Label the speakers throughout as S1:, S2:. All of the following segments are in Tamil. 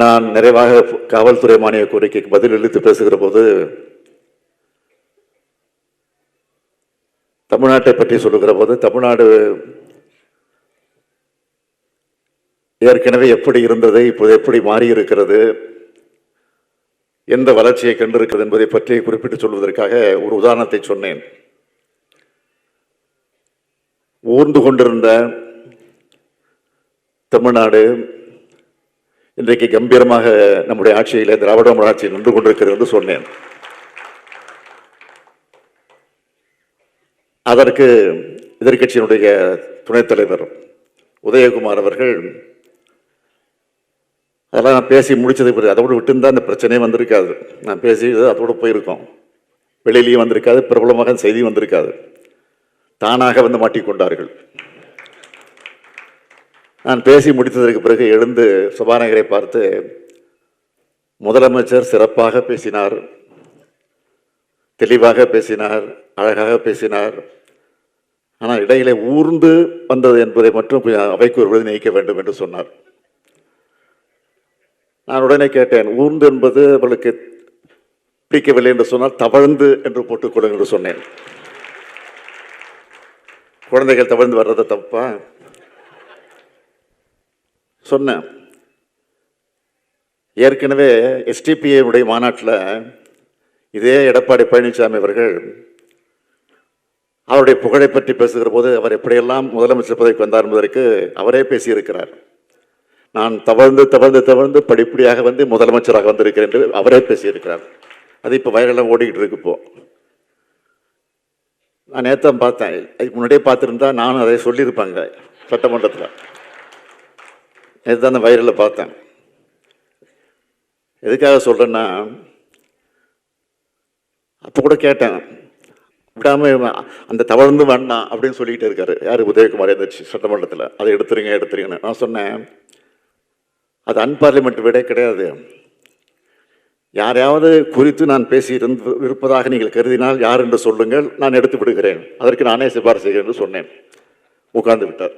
S1: நான் நிறைவாக காவல்துறை மானிய கோரிக்கைக்கு பதில் அளித்து பேசுகிற போது தமிழ்நாட்டை பற்றி சொல்லுகிற போது தமிழ்நாடு ஏற்கனவே எப்படி இருந்தது, இப்போது எப்படி மாறியிருக்கிறது, எந்த வளர்ச்சியை கண்டிருக்கிறது என்பதை பற்றி குறிப்பிட்டு சொல்வதற்காக ஒரு உதாரணத்தை சொன்னேன். ஊர்ந்து கொண்டிருந்த தமிழ்நாடு இன்றைக்கு கம்பீரமாக நம்முடைய ஆட்சியிலே திராவிட ஆட்சி நின்று கொண்டிருக்கிறது என்று சொன்னேன். அதற்கு எதிர்க்கட்சியினுடைய துணைத் தலைவர் உதயகுமார் அவர்கள், அதெல்லாம் நான் பேசி முடிச்சது பிறகு அதோடு விட்டுருந்தா இந்த பிரச்சனையே வந்திருக்காது, நான் பேசி அதோடு போயிருக்கோம், வெளியிலையும் வந்திருக்காது, பிரபலமாக செய்தியும் வந்திருக்காது, தானாக வந்து மாட்டிக்கொண்டார்கள். நான் பேசி முடித்ததற்கு பிறகு எழுந்து சபாநாயகரை பார்த்து, முதலமைச்சர் சிறப்பாக பேசினார், தெளிவாக பேசினார், அழகாக பேசினார், ஆனால் இடையிலே ஊர்ந்து வந்தது என்பதை மட்டும் அவைக்கு ஒரு விருது நீக்க வேண்டும் என்று சொன்னார். நான் உடனே கேட்டேன், ஊர்ந்து என்பது அவளுக்கு பிடிக்கவில்லை என்று சொன்னால் தவழ்ந்து என்று போட்டுக்கொள்ளுங்கள் என்று சொன்னேன். குழந்தைகள் தவழ்ந்து வர்றத தப்பா சொன்னேன். ஏற்கனவே எஸ்டிபிஐ மாநாட்டில் இதே எடப்பாடி பழனிசாமி அவர்கள் அவருடைய புகழை பற்றி பேசுகிற போது அவர் எப்படியெல்லாம் முதலமைச்சர் பதவிக்கு வந்தார் என்பதற்கு அவரே பேசியிருக்கிறார். நான் தவழ்ந்து தவழ்ந்து தவழ்ந்து படிப்படியாக வந்து முதலமைச்சராக வந்திருக்கிறேன் என்று அவரே பேசியிருக்கிறார். அது இப்போ வைரலாக ஓடிக்கிட்டு இருக்கு. இப்போ நான் நேற்று பார்த்தேன், அதுக்கு முன்னாடியே பார்த்துருந்தா நானும் அதை சொல்லியிருப்பாங்க சட்டமன்றத்தில். நேற்று தான் அந்த வைரலில் பார்த்தேன். எதுக்காக சொல்கிறேன்னா, அப்போ கூட கேட்டேன், விடாமல் அந்த தவழ்ந்து வேண்டாம் அப்படின்னு சொல்லிக்கிட்டு இருக்காரு யார், உதயகுமார் எந்திரிச்சு சட்டமன்றத்தில், அதை எடுத்துருங்கன்னு. நான் சொன்னேன், அது அன்பார்லிமெண்ட் விட கிடையாது. யாரையாவது குறித்து நான் பேசி இருப்பதாக நீங்கள் கருதினால் யார் என்று சொல்லுங்கள், நான் எடுத்து விடுகிறேன், அதற்கு நானே சிபாரிசு செய்கிறேன் என்று சொன்னேன். உட்கார்ந்து விட்டார்.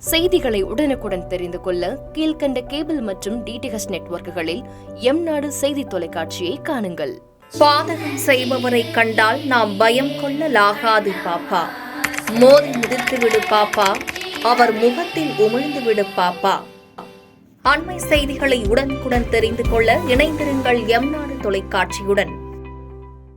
S2: செய்திகளை உடனுக்குடன் தெரிந்து கொள்ள கீழ்கண்ட கேபிள் மற்றும் டிடிஹெச் நெட்வொர்க்குகளில் எம்நாடு செய்தி தொலைக்காட்சியை காணுங்கள்.
S3: பாதகம் செய்பவரை கண்டால் நாம் பயம் கொள்ளலாகாது பாப்பா. மோதி மிதித்து விடு பாப்பா, அவர் முகத்தில் உமிழ்ந்து விடு பாப்பா. அண்மை செய்திகளை உடனுக்குடன் தெரிந்து கொள்ள இணைந்திருங்கள் எம்நாடு தொலைக்காட்சியுடன்.